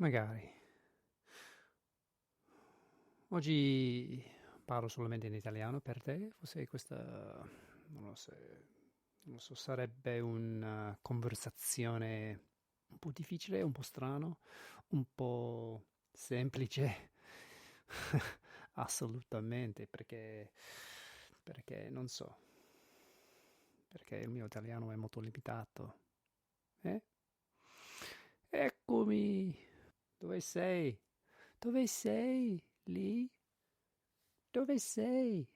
Magari. Oggi parlo solamente in italiano per te, forse questa, non lo so, sarebbe una conversazione un po' difficile, un po' strano, un po' semplice. Assolutamente, perché non so, perché il mio italiano è molto limitato. Eh? Eccomi! Dove sei? Dove sei? Lì? Dove sei?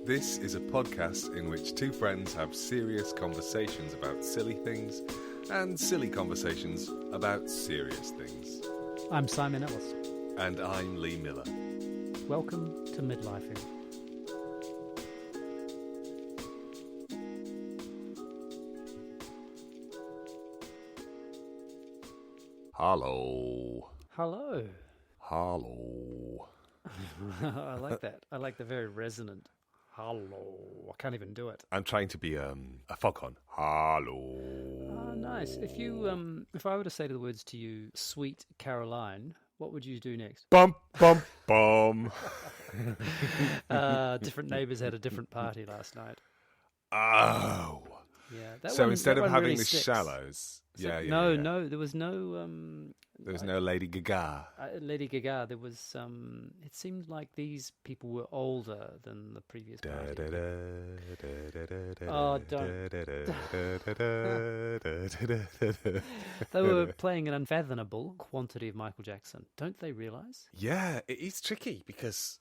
This is a podcast in which two friends have serious conversations about silly things and silly conversations about serious things. I'm Simon Ellis. And I'm Lee Miller. Welcome to Midlifing. Hello. Hello. Hello. I like that. I like the very resonant hello. I can't even do it. I'm trying to be a foghorn. Hello. Ah, nice. If I were to say the words to you, Sweet Caroline, what would you do next? Bum, bum, bum. Different neighbours had a different party last night. Oh. Yeah. So instead of having really the sticks. shallows. So, Yeah. No, there was no... There was no Lady Gaga. Lady Gaga, there was... it seemed like these people were older than the previous party. Oh, don't. They were playing an unfathomable quantity of Michael Jackson. Don't they realise? Yeah, it is tricky because...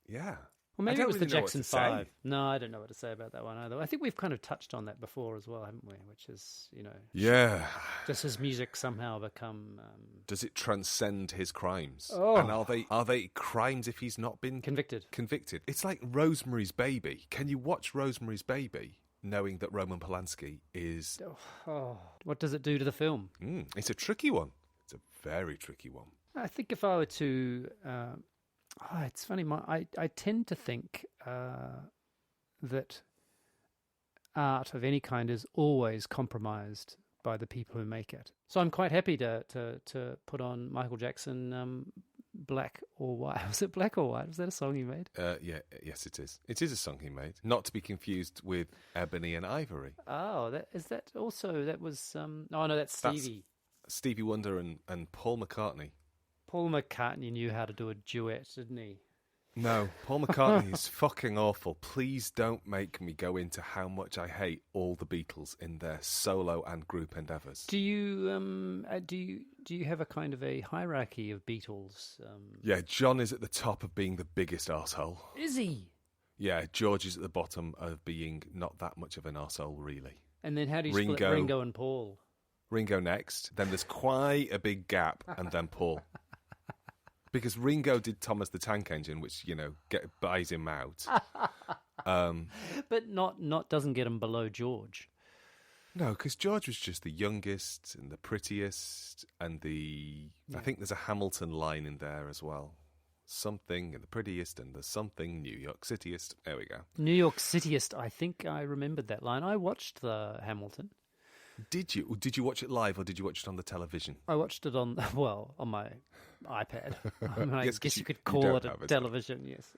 yeah. Well, maybe I it don't was really the know what Jackson to say. 5. No, I don't know what to say about that one either. I think we've kind of touched on that before as well, haven't we? Which is, Yeah. does his music somehow become... Does it transcend his crimes? Oh. And are they crimes if he's not been convicted? It's like Rosemary's Baby. Can you watch Rosemary's Baby knowing that Roman Polanski is... Oh. What does it do to the film? It's a tricky one. It's a very tricky one. I think if I were to... it's funny. I tend to think that art of any kind is always compromised by the people who make it. So I'm quite happy to put on Michael Jackson, Black or White. Was it Black or White? Was that a song he made? Yes, it is. It is a song he made. Not to be confused with Ebony and Ivory. Oh, that was... oh, no, that's Stevie. That's Stevie Wonder and Paul McCartney. Paul McCartney knew how to do a duet, didn't he? No, Paul McCartney is fucking awful. Please don't make me go into how much I hate all the Beatles in their solo and group endeavours. Do you have a kind of a hierarchy of Beatles? Yeah, John is at the top of being the biggest arsehole. Is he? Yeah, George is at the bottom of being not that much of an arsehole, really. And then how do you split Ringo and Paul? Ringo next, then there's quite a big gap, and then Paul. Because Ringo did Thomas the Tank Engine, which, buys him out. But not doesn't get him below George. No, because George was just the youngest and the prettiest, and I think there's a Hamilton line in there as well. Something and the prettiest and the something New York Cityest. There we go. New York Cityest. I think I remembered that line. I watched the Hamilton. Did you? Did you watch it live or did you watch it on the television? I watched it on my iPad. I Yes, guess you could you call don't it a have a television, yes.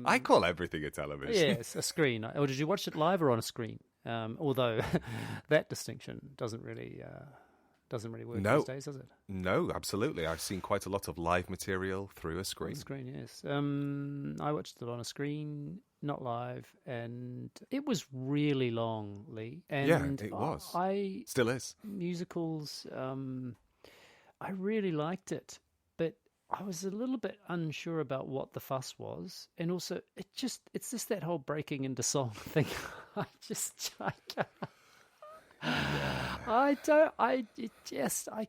I call everything a television. Yes, a screen. Or did you watch it live or on a screen? Although that distinction doesn't really work these days, does it? No, absolutely. I've seen quite a lot of live material through a screen. On a screen, yes. I watched it on a screen, not live, and it was really long, Lee. And yeah, it was. Still is. Musicals, I really liked it, but I was a little bit unsure about what the fuss was, and also it's just that whole breaking into song thing. I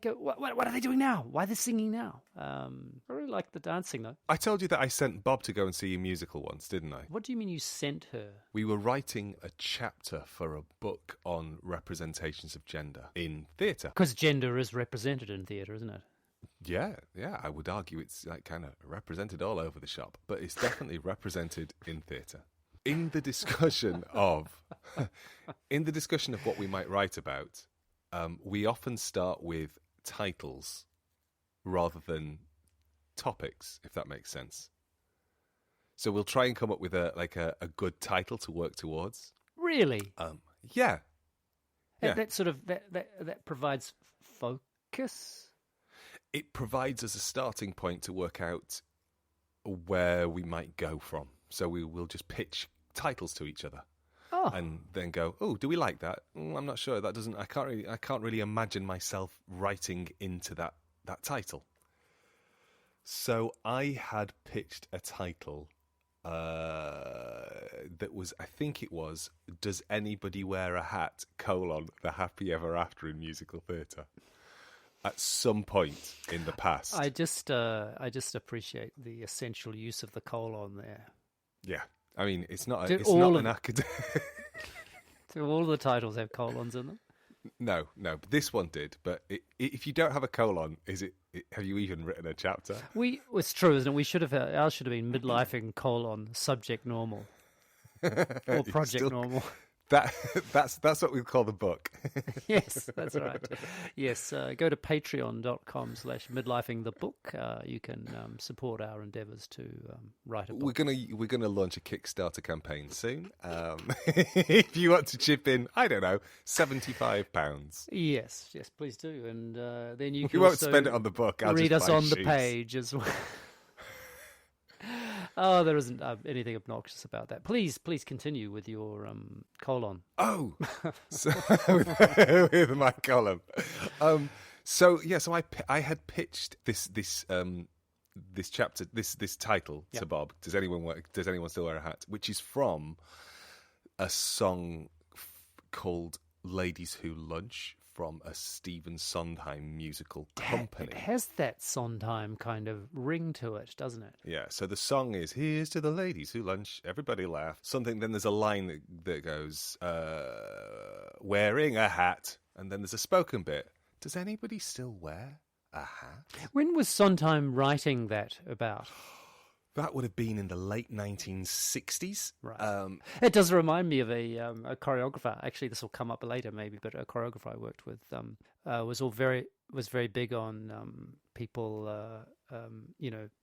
go, what are they doing now? Why are they singing now? I really like the dancing, though. I told you that I sent Bob to go and see a musical once, didn't I? What do you mean you sent her? We were writing a chapter for a book on representations of gender in theatre. Because gender is represented in theatre, isn't it? Yeah, I would argue it's like kind of represented all over the shop, but it's definitely represented in theatre. In the discussion of, in the discussion of what we might write about, we often start with titles rather than topics, if that makes sense. So we'll try and come up with a good title to work towards. Really? Yeah. That sort of that provides focus. It provides us a starting point to work out where we might go from. So we will just pitch titles to each other, and then go, "Oh, do we like that? I'm not sure. That doesn't. I can't really imagine myself writing into that title." So I had pitched a title that was, I think it was, "Does anybody wear a hat? The happy ever after in musical theatre." At some point in the past. I just appreciate the essential use of the colon there. Yeah. I mean, it's not Do an academic... Do all the titles have colons in them? No, but this one did. But if you don't have a colon, have you even written a chapter? It's true, isn't it? Ours should have been midlifing colon subject normal or project normal. That's what we call the book. Yes, that's right. Yes, go to patreon.com/midlifingthebook. You can support our endeavours to write a book. We're gonna launch a Kickstarter campaign soon. If you want to chip in, I don't know, £75. Yes, please do, and then you can. We won't spend it on the book. I'll read just us buy on sheets. the page as well. Oh, there isn't anything obnoxious about that. Please continue with your colon. Oh, so, with my column. So I had pitched this chapter, this title to Bob. Does anyone still wear a hat? Which is from a song called "Ladies Who Lunch" from a Stephen Sondheim musical company. It has that Sondheim kind of ring to it, doesn't it? Yeah, so the song is, "Here's to the ladies who lunch, everybody laugh." Something, then there's a line that goes, "Wearing a hat," and then there's a spoken bit. Does anybody still wear a hat? When was Sondheim writing that about? That would have been in the late 1960s. Right. It does remind me of a choreographer. Actually, this will come up later, maybe. But a choreographer I worked with was very big on people,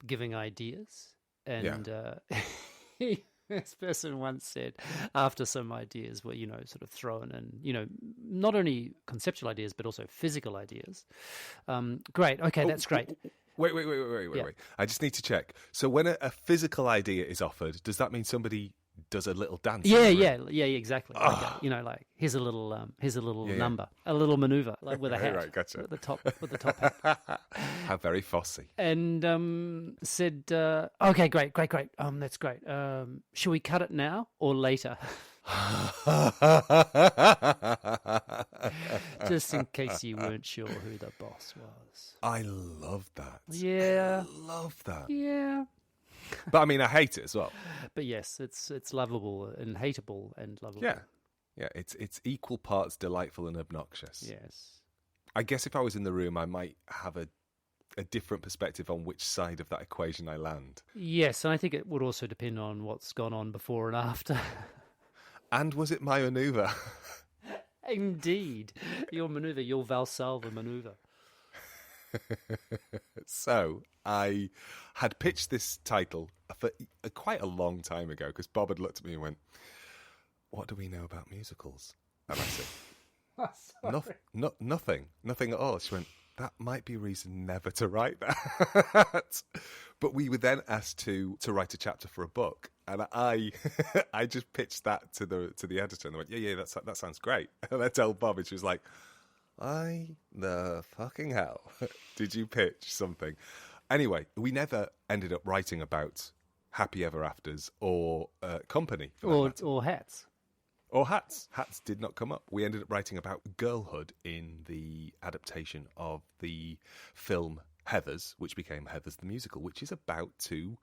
giving ideas. And this person once said, after some ideas were sort of thrown in, not only conceptual ideas but also physical ideas. Great. Okay, that's great. Wait. I just need to check. So when a physical idea is offered, does that mean somebody does a little dance? Yeah, exactly. Like, like here's a little number, a little maneuver, like with a hat, right, gotcha. with the top hat. How very Fosse. And said, okay, great. That's great. Should we cut it now or later? Just in case you weren't sure who the boss was. I love that. Yeah. I love that. Yeah. But I mean, I hate it as well. But yes, it's lovable and hateable and lovable. Yeah. It's equal parts delightful and obnoxious. Yes. I guess if I was in the room, I might have a different perspective on which side of that equation I land. Yes, and I think it would also depend on what's gone on before and after. And was it my maneuver? Indeed. Your maneuver, your Valsalva maneuver. So I had pitched this title for quite a long time ago because Bob had looked at me and went, "What do we know about musicals?" And I said, nothing at all. She went, "That might be reason never to write that." But we were then asked to write a chapter for a book, and I just pitched that to the editor, and they went, "Yeah, that sounds great." And I told Bob, and she was like, "Why the fucking hell did you pitch something?" Anyway, we never ended up writing about happy ever afters or company, or hats. Or hats. Hats did not come up. We ended up writing about girlhood in the adaptation of the film Heathers, which became Heathers the Musical, which is about to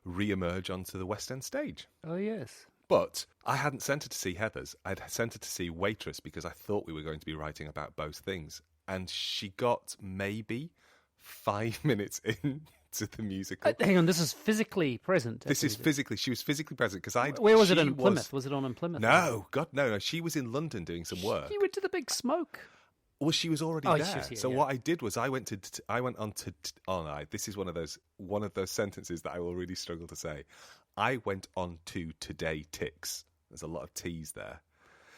re-emerge onto the West End stage. Oh, yes. But I hadn't sent her to see Heathers. I'd sent her to see Waitress because I thought we were going to be writing about both things. And she got maybe 5 minutes into the musical. Hang on, this is physically present. This is physically. She was physically present because I. Where was it in Plymouth? Was it on in Plymouth? No, God, no. She was in London doing some work. You went to the Big Smoke. Well, she was already Oh, there. she was here, So yeah. what I did was I went on to. Oh no, this is one of those sentences that I will really struggle to say. I went on to Today Ticks. There's a lot of T's there.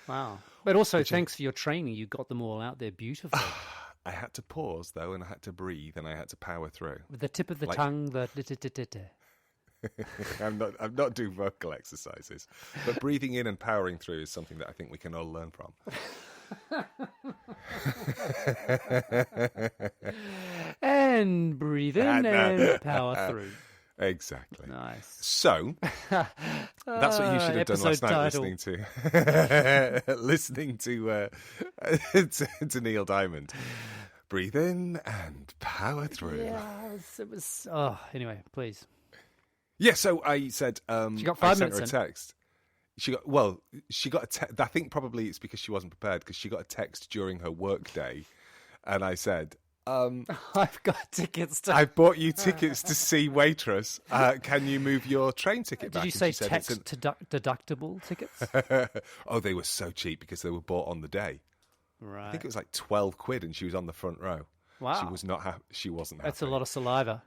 Wow. But also, thanks for your training. You got them all out there beautifully. I had to pause though, and I had to breathe, and I had to power through. With the tip of the tongue, the... I'm not doing vocal exercises, but breathing in and powering through is something that I think we can all learn from. And breathe in and power through. Exactly. Nice. So that's what you should have done last night, title. listening to Neil Diamond. Breathe in and power through. Yeah, it was. Oh, anyway, please. Yeah. So I said, She got I 5 sent minutes her a text. She got a text. I think probably it's because she wasn't prepared because she got a text during her work day, and I said, I've got tickets to. I bought you tickets to see Waitress. Can you move your train ticket back? Did you say tax deductible tickets? Oh, they were so cheap because they were bought on the day. Right. I think it was like 12 quid, and she was on the front row. Wow. She was not happy. She wasn't happy. That's a lot of saliva.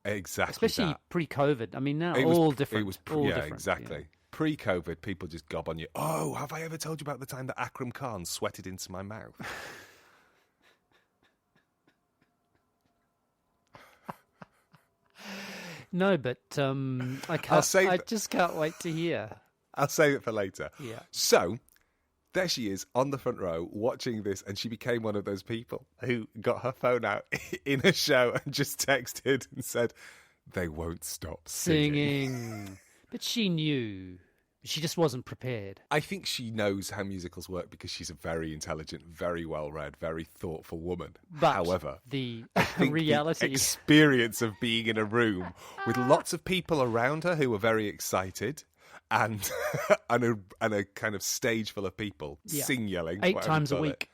Exactly. Especially that. pre-COVID. I mean, now It all was, different. It was all yeah, different, exactly. yeah. Pre-COVID, people just gob on you. Oh, have I ever told you about the time that Akram Khan sweated into my mouth? No, but I can't. I just can't wait to hear. I'll save it for later. Yeah. So there she is on the front row watching this, and she became one of those people who got her phone out in a show and just texted and said, "They won't stop singing." But she knew. She just wasn't prepared. I think she knows how musicals work because she's a very intelligent, very well-read, very thoughtful woman. But however, the I think reality... the experience of being in a room with lots of people around her who were very excited and and a kind of stage full of people sing yelling 8 times a week.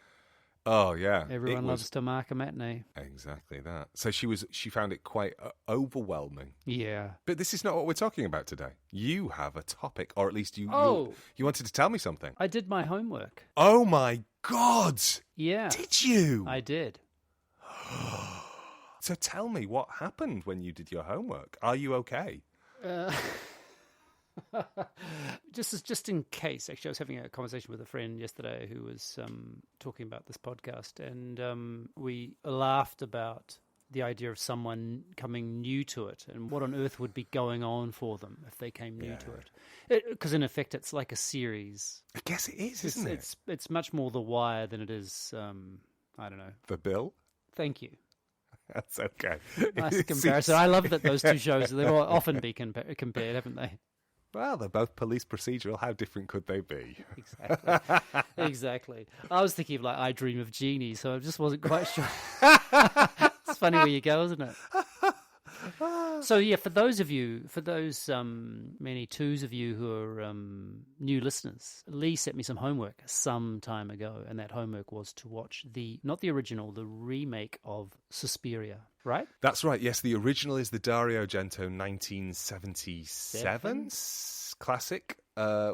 Oh yeah, Everyone loves to mark a matinee. Exactly that. So she found it quite overwhelming. Yeah, but this is not what we're talking about today. You have a topic, or at least you wanted to tell me something. I did my homework. Oh my God! Yeah, did you? I did. So tell me what happened when you did your homework. Are you okay? Just in case, actually, I was having a conversation with a friend yesterday who was talking about this podcast, and we laughed about the idea of someone coming new to it and what on earth would be going on for them if they came new to it. Because in effect, it's like a series. I guess it is, isn't it? It's much more The Wire than it is, I don't know. The Bill? Thank you. That's okay. Nice comparison. I love that those two shows, they've often been compared, haven't they? Well, they're both police procedural. How different could they be? Exactly. Exactly. I was thinking of like I Dream of Jeannie, so I just wasn't quite sure. It's funny where you go, isn't it? So yeah, for those many twos of you who are new listeners, Lee sent me some homework some time ago, and that homework was to watch not the original, the remake of Suspiria, right? That's right, yes. The original is the Dario Argento 1977 classic,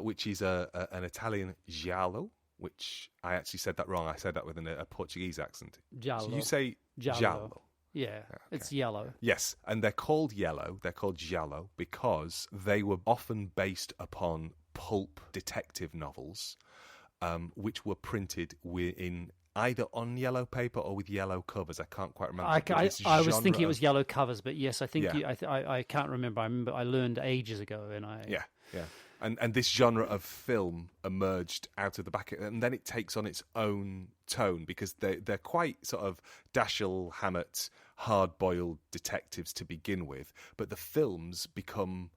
which is an Italian giallo, which I actually said that wrong. I said that with a Portuguese accent. Giallo. So you say giallo. Yeah, okay. It's yellow. Yes, and they're called yellow. They're called giallo because they were often based upon pulp detective novels, which were printed in either on yellow paper or with yellow covers. I can't quite remember. I was thinking it was yellow covers, but yes, I think I can't remember. I remember I learned ages ago, and yeah. And this genre of film emerged out of the back, and then it takes on its own tone because they're quite sort of Dashiell Hammett, hard-boiled detectives to begin with, but the films become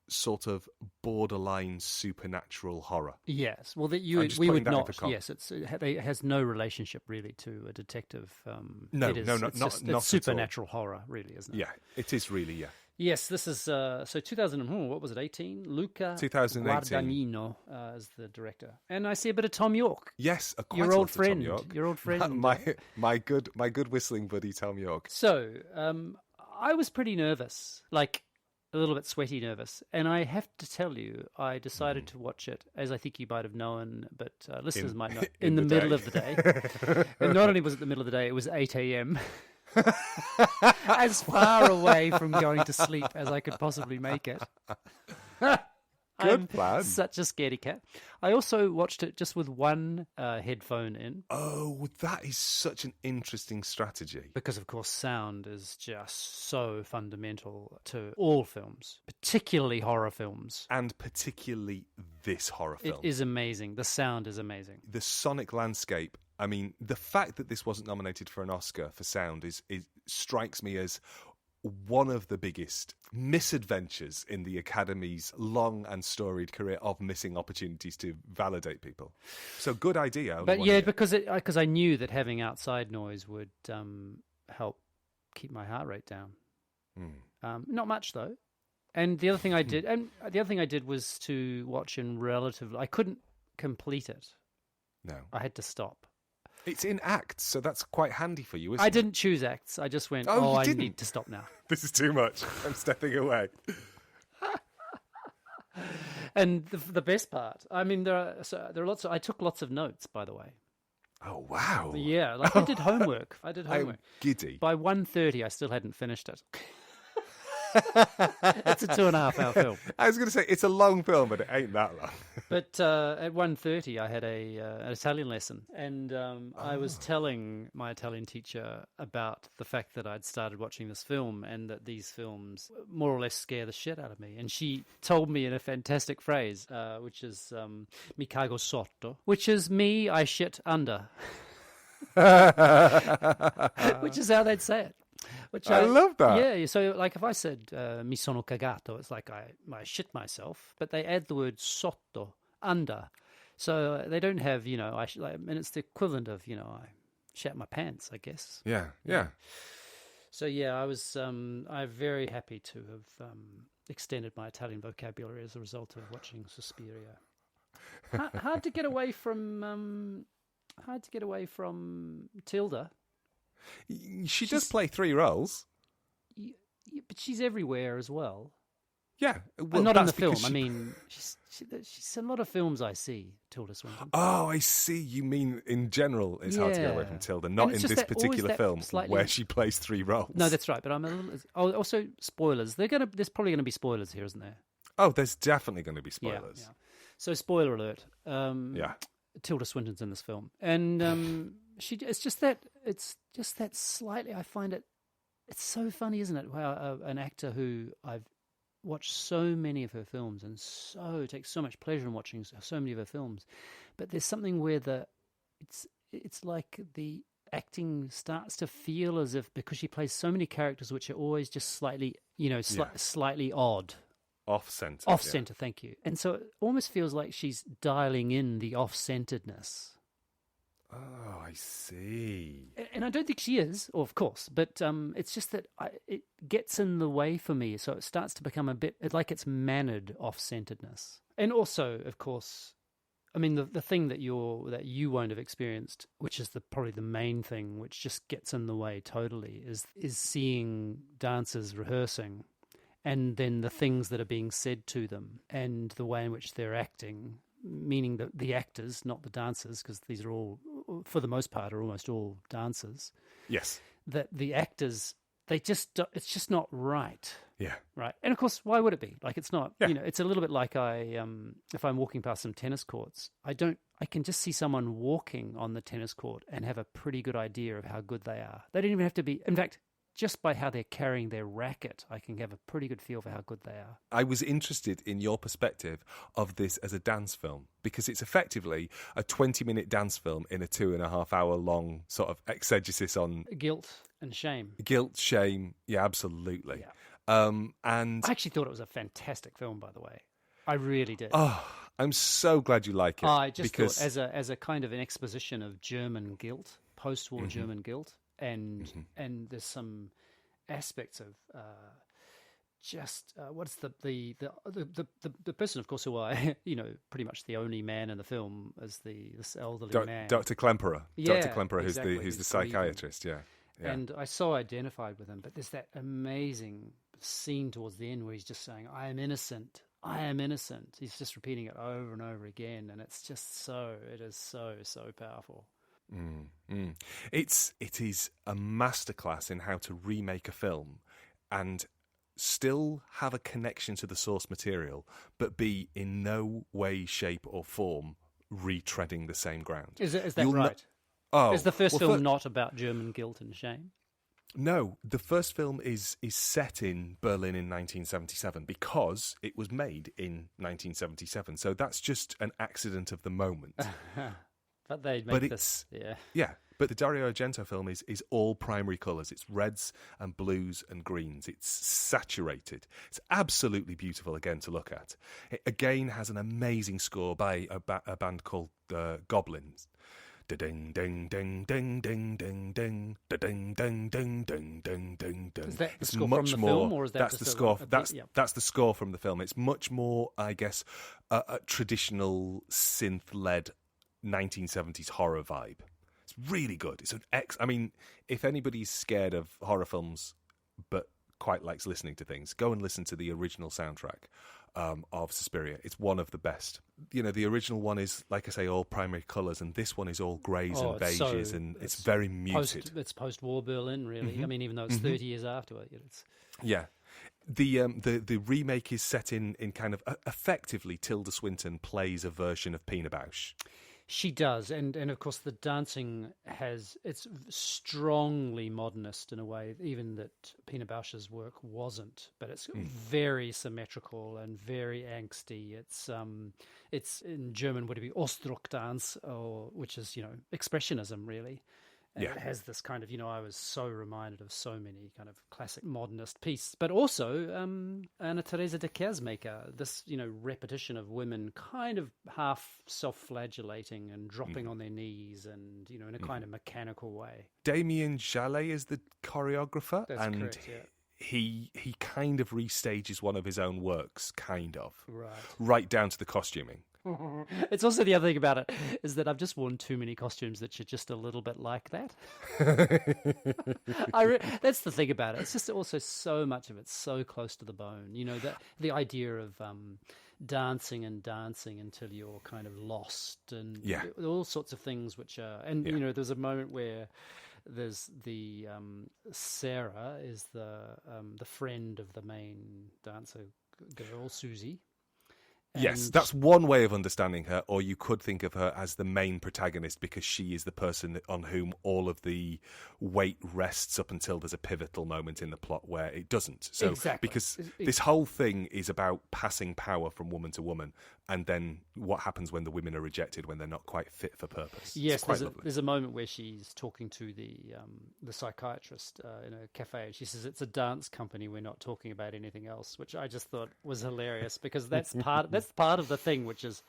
sort of borderline supernatural horror. Yes, well, we would not. Yes, it has no relationship really to a detective. It's supernatural horror, really, isn't it? Yeah, it is really. Yeah. Yes, this is so 2000. What was it? 18. Luca 2018. Guadagnino is the director, and I see a bit of Tom York. Yes, quite Your a old lot of Tom friend. York. Your old friend. My good whistling buddy Tom York. So I was pretty nervous, like a little bit sweaty nervous, and I have to tell you, I decided to watch it, as I think you might have known, but listeners might not, in the middle of the day. And not only was it the middle of the day, it was 8 a.m. As far away from going to sleep as I could possibly make it. Good plan. Such a scaredy cat. I also watched it just with one headphone in. Oh, that is such an interesting strategy. Because, of course, sound is just so fundamental to all films, particularly horror films. And particularly this horror film. It is amazing. The sound is amazing. The sonic landscape. I mean, the fact that this wasn't nominated for an Oscar for sound is strikes me as one of the biggest misadventures in the Academy's long and storied career of missing opportunities to validate people. So good idea. But yeah, because I knew that having outside noise would help keep my heart rate down. Not much though. And the other thing I did, was to watch in relative. I couldn't complete it. No, I had to stop. It's in acts, so that's quite handy for you, isn't it? I didn't choose acts. I just went, I need to stop now. This is too much. I'm stepping away. And the best part, I mean, there are lots of, I took lots of notes, by the way. Oh, wow. Yeah, like I did homework. I'm giddy. By 1:30, I still hadn't finished it. It's a 2.5-hour film. I was going to say, it's a long film, but it ain't that long. But at 1:30, I had an Italian lesson, and I was telling my Italian teacher about the fact that I'd started watching this film and that these films more or less scare the shit out of me. And she told me in a fantastic phrase, which is "mi cago sotto," which is "me, I shit under," which is how they'd say it. Which I love that. Yeah, so like if I said mi sono cagato, it's like I shit myself, but they add the word sotto, under. So they don't have, and it's the equivalent of, I shat my pants, I guess. Yeah. So yeah, I'm very happy to have extended my Italian vocabulary as a result of watching Suspiria. Hard to get away from Tilda. She does play 3 roles. But she's everywhere as well. Yeah. Well, not in the film. I mean, she's in a lot of films I see, Tilda Swinton. Oh, I see. You mean in general it's hard to get away from Tilda, not in this particular film where she plays 3 roles. No, that's right. But I'm a little... Oh, also, spoilers. There's probably going to be spoilers here, isn't there? Oh, there's definitely going to be spoilers. Yeah. So, spoiler alert. Tilda Swinton's in this film. And it's just that slightly, I find it's so funny, isn't it? How an actor who I've watched so many of her films and takes so much pleasure in watching so many of her films, but there's something where it's like the acting starts to feel as if, because she plays so many characters which are always just slightly, slightly odd. Off-centered. Off-centered, thank you. And so it almost feels like she's dialing in the off-centeredness. Oh, I see. And I don't think she is, of course, but it's just that it gets in the way for me, so it starts to become a bit like it's mannered off-centeredness. And also, of course, I mean, the thing that you won't have experienced, which is probably the main thing, which just gets in the way totally, is seeing dancers rehearsing, and then the things that are being said to them, and the way in which they're acting. Meaning the actors, not the dancers, because these are all, for the most part, are almost all dancers. Yes. That the actors, it's just not right. Yeah. Right. And of course, why would it be? Like, it's not, Yeah. It's a little bit like if I'm walking past some tennis courts, I can just see someone walking on the tennis court and have a pretty good idea of how good they are. They don't even have to be, in fact, just by how they're carrying their racket, I can have a pretty good feel for how good they are. I was interested in your perspective of this as a dance film, because it's effectively a 20-minute dance film in a 2.5-hour long sort of exegesis on guilt and shame. Guilt, shame, yeah, absolutely. Yeah. And I actually thought it was a fantastic film, by the way. I really did. Oh, I'm so glad you like it. I just thought as a kind of an exposition of German guilt, post-war German guilt. And there's some aspects of just what's the person, of course, who I pretty much the only man in the film is this elderly man, Dr. Klemperer. Yeah, Dr. Klemperer, exactly, who's the grieving. psychiatrist. Yeah. Yeah. And I so identified with him. But there's that amazing scene towards the end where he's just saying, "I am innocent. I am innocent." He's just repeating it over and over again, and it's just it is so powerful. It is a masterclass in how to remake a film and still have a connection to the source material, but be in no way, shape, or form retreading the same ground. Is that right? Is the first film not about German guilt and shame? No, the first film is set in Berlin in 1977 because it was made in 1977. So that's just an accident of the moment. But they make this, yeah. But the Dario Argento film is all primary colours. It's reds and blues and greens. It's saturated. It's absolutely beautiful again to look at. It again has an amazing score by a band called Goblins. Da-ding, ding, ding, ding, ding, ding, ding, da-ding, ding, ding, ding, ding, ding, ding. Is that the score from the film, or is that that's the score? That's the score from the film. It's much more, I guess, a traditional synth-led 1970s horror vibe. It's really good. It's I mean, if anybody's scared of horror films but quite likes listening to things, go and listen to the original soundtrack of Suspiria. It's one of the best. The original one is, like I say, all primary colours, and this one is all greys and beiges, and it's very muted. It's post-war Berlin, really. Mm-hmm. I mean, even though it's 30 years after it. Yeah. The remake is set in kind of effectively Tilda Swinton plays a version of Pina Bausch. She does, and of course the dancing it's strongly modernist in a way, even that Pina Bausch's work wasn't, but it's very symmetrical and very angsty. It's in German would it be Ausdrucktanz, which is expressionism really. And it has this kind of, I was so reminded of so many kind of classic modernist pieces, but also Anna Teresa de Kersmaker, this, repetition of women kind of half self-flagellating and dropping on their knees and, in a kind of mechanical way. Damien Jallet is the choreographer. That's correct, yeah. He kind of restages one of his own works, kind of. Right down to the costuming. It's also the other thing about it is that I've just worn too many costumes that are just a little bit like that. That's the thing about it. It's just also so much of it's so close to the bone. The idea of dancing until you're kind of lost and all sorts of things which are... And, there's a moment where there's the... Sarah is the friend of the main dancer girl, Susie. Yes, that's one way of understanding her, or you could think of her as the main protagonist because she is the person on whom all of the weight rests up until there's a pivotal moment in the plot where it doesn't. So, exactly. Because this whole thing is about passing power from woman to woman, and then what happens when the women are rejected, when they're not quite fit for purpose. Yes, there's a moment where she's talking to the psychiatrist in a cafe, and she says, "It's a dance company. We're not talking about anything else," which I just thought was hilarious because that's part of the thing, which is,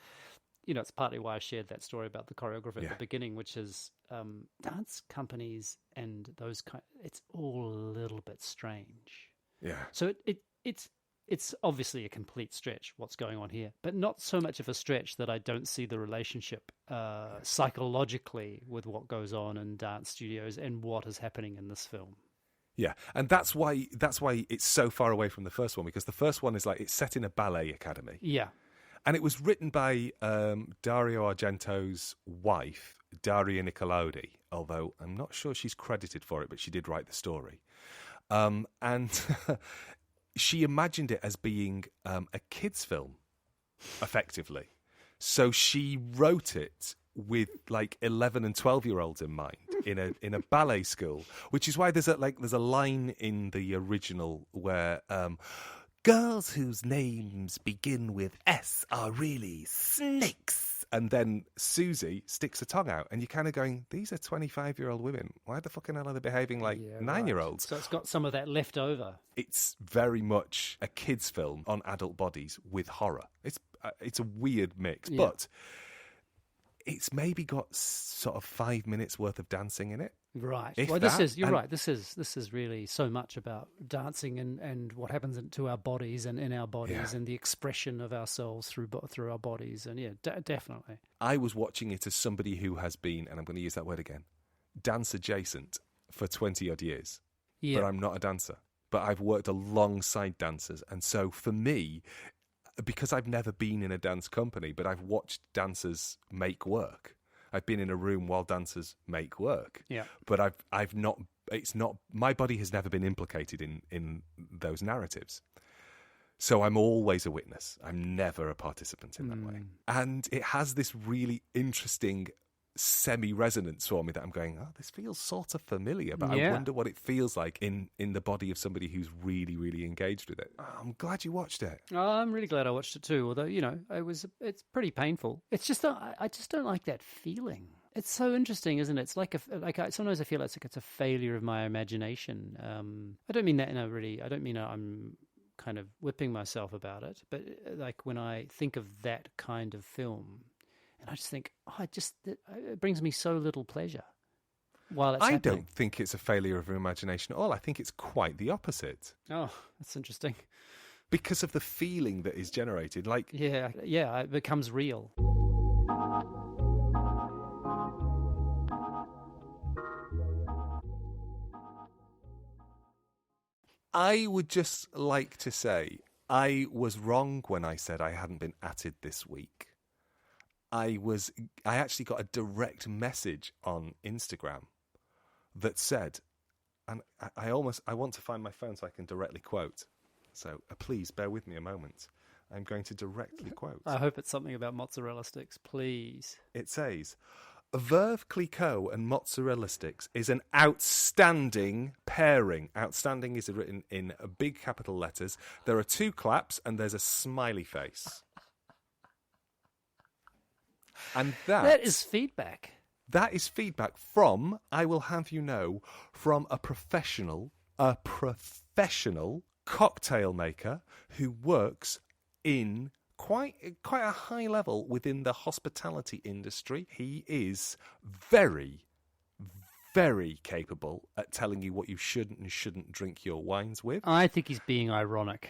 it's partly why I shared that story about the choreographer at the beginning, which is dance companies and those it's all a little bit strange. Yeah. So it's obviously a complete stretch what's going on here, but not so much of a stretch that I don't see the relationship psychologically with what goes on in dance studios and what is happening in this film. Yeah, and that's why it's so far away from the first one, because the first one is it's set in a ballet academy. Yeah. And it was written by Dario Argento's wife, Daria Nicolaodi, although I'm not sure she's credited for it, but she did write the story. And she imagined it as being a kids' film, effectively. So she wrote it with 11 and 12-year-olds in mind in a ballet school, which is why there's a line in the original where girls whose names begin with S are really snakes. And then Susie sticks her tongue out, and you're kind of going, these are 25-year-old women. Why the fucking hell are they behaving like 9-year-olds? So it's got some of that left over. It's very much a kids' film on adult bodies with horror. It's a weird mix, but it's maybe got sort of 5 minutes worth of dancing in it. Right. If Well, that, you're right. This is really so much about dancing and what happens to our bodies and in our bodies and the expression of ourselves through our bodies. And yeah, definitely. I was watching it as somebody who has been, and I'm going to use that word again, dance adjacent for 20 odd years. Yeah. But I'm not a dancer. But I've worked alongside dancers. And so for me, because I've never been in a dance company, but I've watched dancers make work. I've been in a room while dancers make work. Yeah. But I've not, it's not, my body has never been implicated in those narratives. So I'm always a witness. I'm never a participant in that way. And it has this really interesting semi-resonance for me that I'm going, oh, this feels sort of familiar, but I wonder what it feels like in the body of somebody who's really, really engaged with it. Oh, I'm glad you watched it. Oh, I'm really glad I watched it too, although, it's pretty painful. It's just that I just don't like that feeling. It's so interesting, isn't it? It's sometimes I feel it's a failure of my imagination. I don't mean that I don't mean I'm kind of whipping myself about it, but like when I think of that kind of film, and I just think, it brings me so little pleasure while it's happening. Don't think it's a failure of imagination at all. I think it's quite the opposite. Oh, that's interesting. Because of the feeling that is generated. Yeah, it becomes real. I would just like to say I was wrong when I said I hadn't been atted this week. I actually got a direct message on Instagram that said, and I want to find my phone so I can directly quote. So please bear with me a moment. I'm going to directly quote. I hope it's something about mozzarella sticks, please. It says, Veuve Clicquot and mozzarella sticks is an outstanding pairing. Outstanding is written in big capital letters. There are 2 claps and there's a smiley face. And that is feedback. That is feedback from, I will have you know, from a professional cocktail maker who works in quite a high level within the hospitality industry. He is very, very capable at telling you what you should and shouldn't drink your wines with. I think he's being ironic.